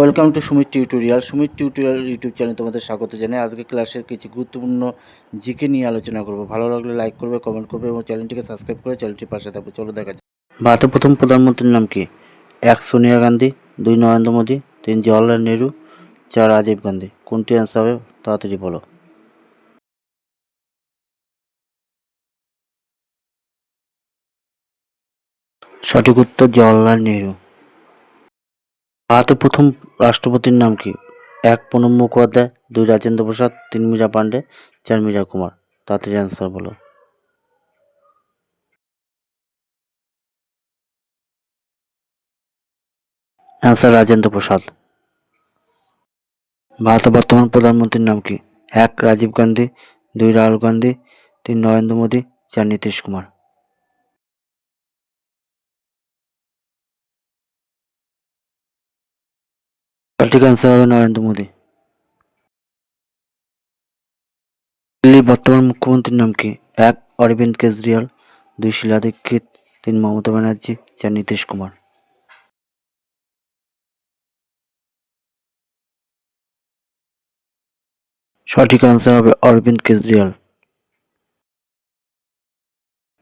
Welcome to Sumit tutorial. Sumit tutorial YouTube চ্যানেলে তোমাদের স্বাগত জানাই। আজকে ক্লাসের কিছু গুরুত্বপূর্ণ জিকে নিয়ে আলোচনা করব। ভালো লাগলে লাইক করবে, কমেন্ট করবে এবং চ্যানেলটিকে সাবস্ক্রাইব করে চ্যানেলটির পাশে থাকবে। চলো দেখা যাক। ভারতের প্রথম প্রধানমন্ত্রীর নাম কি? 1 সোনিয়া গান্ধী, 2 নরেন্দ্র মোদী, 3 জওয়াহরলাল নেহরু, 4 রাজীব গান্ধী। কোনটি অ্যান্সার হবে? তাড়াতাড়ি বলো। সঠিক উত্তর জওয়াহরলাল নেহরু। ভারতের প্রথম রাষ্ট্রপতির নাম কি? 1 প্রণব মুখোপাধ্যায়, 2 রাজেন্দ্র প্রসাদ, 3 মীরা পান্ডে, 4 মীরা কুমার। তাড়াতাড়ি অ্যান্সার বলো। অ্যান্সার রাজেন্দ্র প্রসাদ। ভারতের বর্তমান প্রধানমন্ত্রীর নাম কি? 1 রাজীব গান্ধী, 2 রাহুল গান্ধী, 3 নরেন্দ্র মোদী, 4 নীতিশ কুমার। সঠিক অ্যান্সার হবে নরেন্দ্র মোদী। দিল্লির বর্তমান মুখ্যমন্ত্রীর নাম কি? 1 অরবিন্দ কেজরিওয়াল, 2 শীলা দীক্ষিত, 3 মমতা ব্যানার্জি, 4 নীতিশ কুমার। সঠিক অ্যান্সার হবে অরবিন্দ কেজরিওয়াল।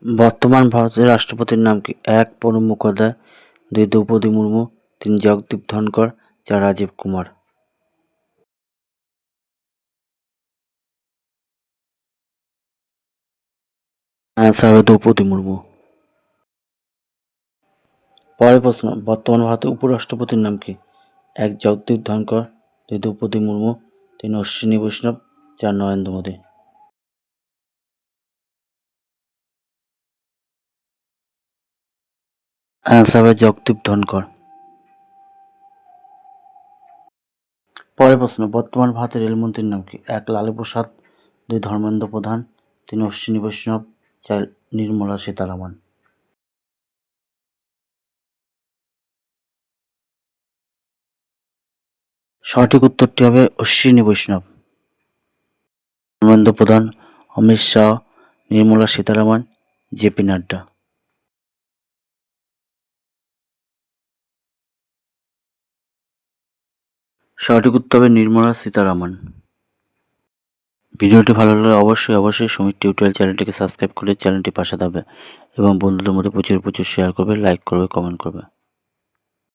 বর্তমান ভারতের রাষ্ট্রপতির নাম কি? 1 প্রণব মুখোপাধ্যায়, 2 দ্রৌপদী মুর্মু, 3 জগদীপ ধনকর, 4 রাজীব কুমার। অ্যান্সার হবে দ্রৌপদী মুর্মু। পরের প্রশ্ন, বর্তমান ভারতের উপরাষ্ট্রপতির নাম কি? 1 জগদীপ ধনকর, 2 দ্রৌপদী মুর্মু, 3 অশ্বিনী বৈষ্ণব, 4 নরেন্দ্র মোদী। অ্যান্সার হবে জগদীপ ধনকর। পরের প্রশ্ন, বর্তমান ভারতের রেলমন্ত্রীর নাম কি? 1 লালু প্রসাদ, 2 ধর্মেন্দ্র প্রধান, 3 অশ্বিনী বৈষ্ণব, 4 নির্মলা সীতারামন। সঠিক উত্তরটি হবে অশ্বিনী বৈষ্ণব। ধর্মেন্দ্র প্রধান, অমিত শাহ, নির্মলা সীতারামন, জেপি নাড্ডা। সঠিক উত্তর হবে নির্মলা সীতারামন। ভিডিওটি ভালো লাগলে অবশ্যই সুমিত টিউটোরিয়াল চ্যানেলটিকে সাবস্ক্রাইব করে চ্যানেলটি পাশে থাকবে এবং বন্ধুদের মধ্যে প্রচুর শেয়ার করবে, লাইক করবে, কমেন্ট করবে।